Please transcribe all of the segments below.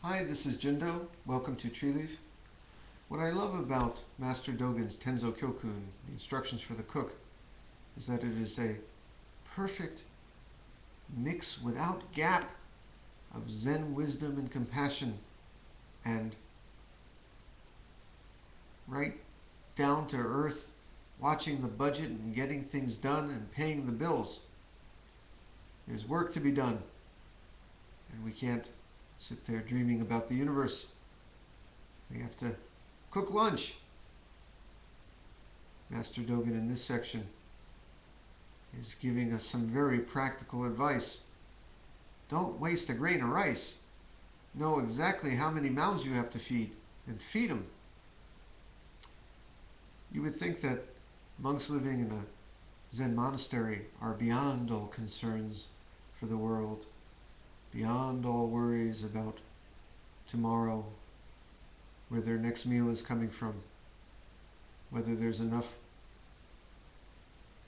Hi, this is Jindo. Welcome to Tree Leaf. What I love about Master Dogen's Tenzo Kyokun, the instructions for the cook, is that it is a perfect mix without gap of Zen wisdom and compassion and right down to earth, watching the budget and getting things done and paying the bills. There's work to be done, and we can't sit there dreaming about the universe. We have to cook lunch. Master Dogen in this section is giving us some very practical advice. Don't waste a grain of rice. Know exactly how many mouths you have to feed, and feed them. You would think that monks living in a Zen monastery are beyond all concerns for the world, beyond all worries about tomorrow, where their next meal is coming from, whether there's enough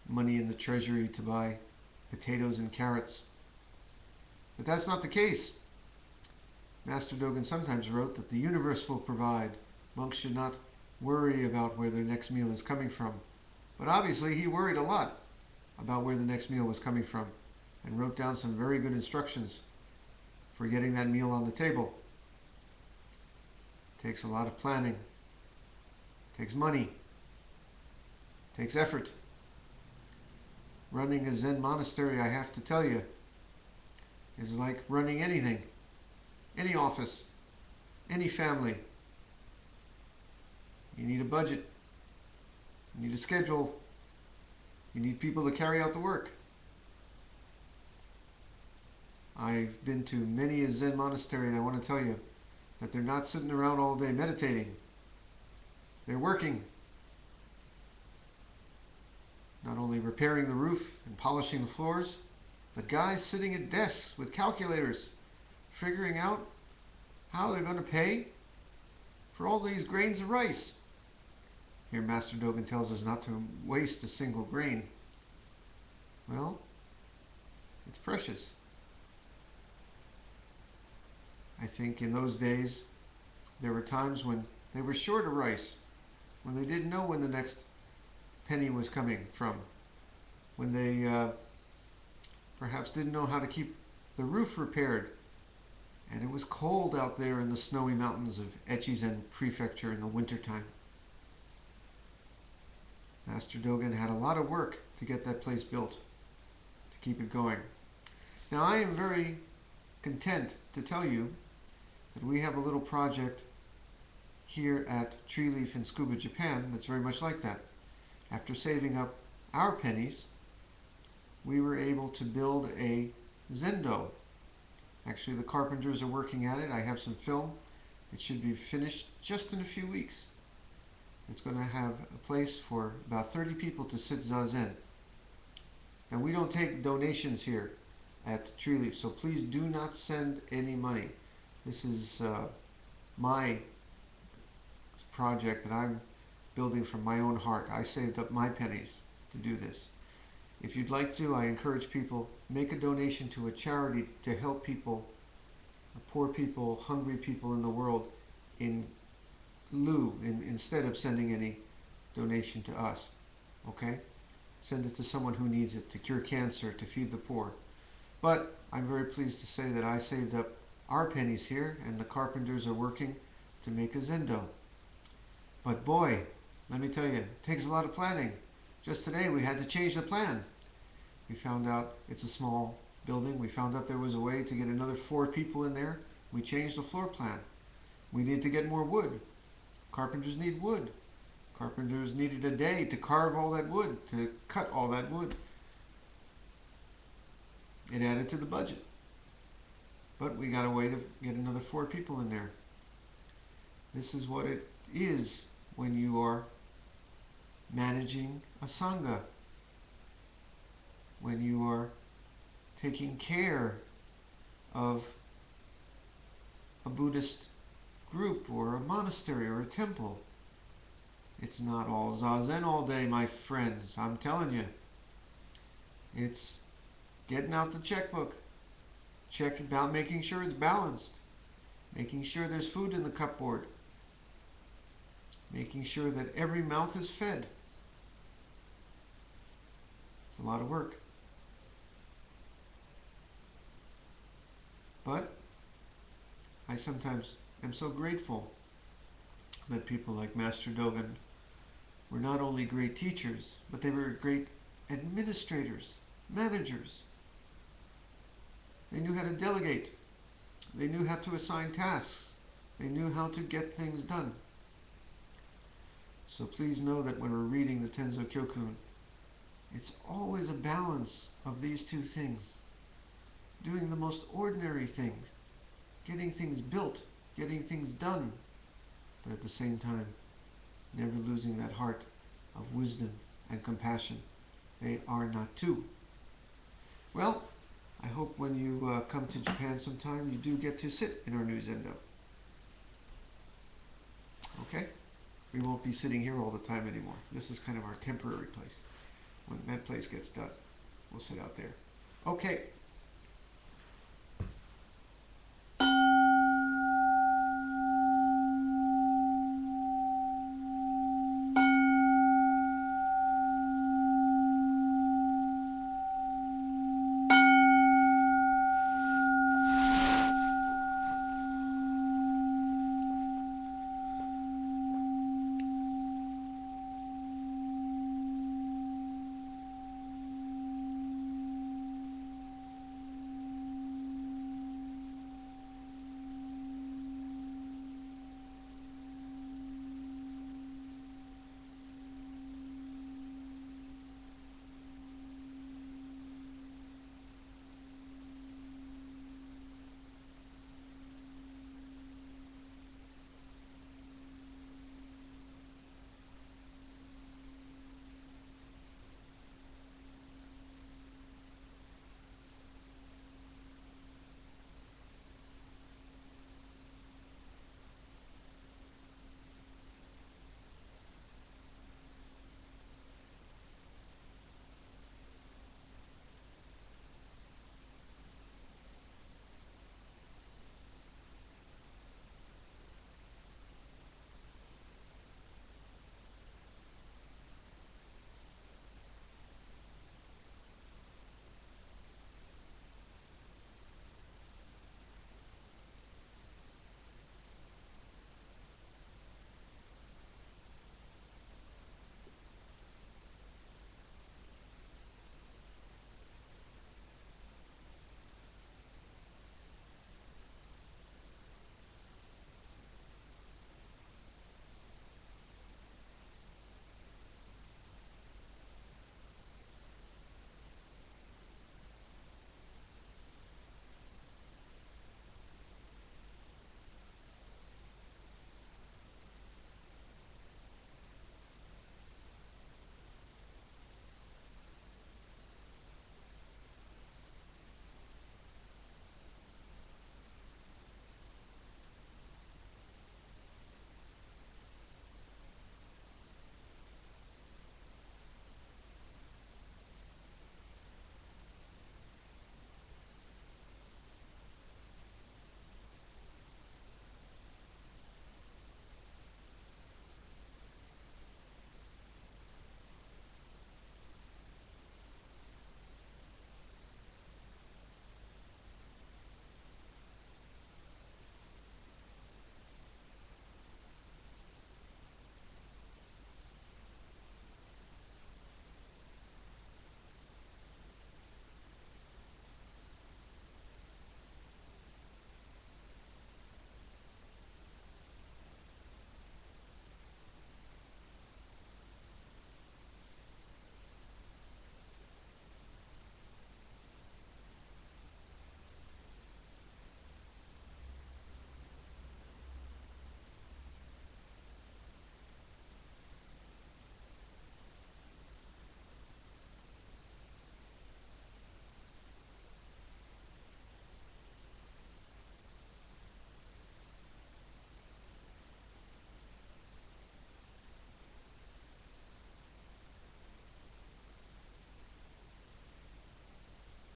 money in the treasury to buy potatoes and carrots. But that's not the case. Master Dogen sometimes wrote that the universe will provide. Monks should not worry about where their next meal is coming from. But obviously he worried a lot about where the next meal was coming from and wrote down some very good instructions for getting that meal on the table. It takes a lot of planning. It takes money. It takes effort. Running a Zen monastery, I have to tell you, is like running anything, any office, any family. You need a budget. You need a schedule. You need people to carry out the work. I've been to many a Zen monastery, and I want to tell you that they're not sitting around all day meditating. They're working. Not only repairing the roof and polishing the floors, but guys sitting at desks with calculators, figuring out how they're going to pay for all these grains of rice. Here Master Dogen tells us not to waste a single grain. Well, it's precious. I think in those days there were times when they were short of rice, when they didn't know when the next penny was coming from, when they perhaps didn't know how to keep the roof repaired, and it was cold out there in the snowy mountains of Echizen Prefecture in the wintertime. Master Dogen had a lot of work to get that place built, to keep it going. Now I am very content to tell you that we have a little project here at Tree Leaf in Tsukuba, Japan that's very much like that. After saving up our pennies, we were able to build a zendo. Actually, the carpenters are working at it. I have some film. It should be finished just in a few weeks. It's going to have a place for about 30 people to sit zazen. And we don't take donations here at Tree Leaf, so please do not send any money. This is my project that I'm building from my own heart. I saved up my pennies to do this. If you'd like to, I encourage people, make a donation to a charity to help people, poor people, hungry people in the world instead of sending any donation to us. Okay? Send it to someone who needs it, to cure cancer, to feed the poor. But I'm very pleased to say that I saved up our pennies here, and the carpenters are working to make a zendo. But boy, let me tell you, it takes a lot of planning. Just today we had to change the plan. We found out it's a small building. We found out there was a way to get another 4 people in there. We changed the floor plan. We need to get more wood. Carpenters need wood. Carpenters needed a day to carve all that wood, to cut all that wood. It added to the budget. But we got a way to get another 4 people in there. This is what it is when you are managing a sangha, when you are taking care of a Buddhist group or a monastery or a temple. It's not all zazen all day, my friends. I'm telling you. It's getting out the checkbook, check about making sure it's balanced, making sure there's food in the cupboard, making sure that every mouth is fed. It's a lot of work. But I sometimes am so grateful that people like Master Dogen were not only great teachers, but they were great administrators, managers. They knew how to delegate. They knew how to assign tasks. They knew how to get things done. So please know that when we're reading the Tenzo Kyokun, it's always a balance of these two things. Doing the most ordinary things, getting things built, getting things done, but at the same time, never losing that heart of wisdom and compassion. They are not two. Well, I hope when you come to Japan sometime, you do get to sit in our new Zendo. Okay? We won't be sitting here all the time anymore. This is kind of our temporary place. When that place gets done, we'll sit out there. Okay.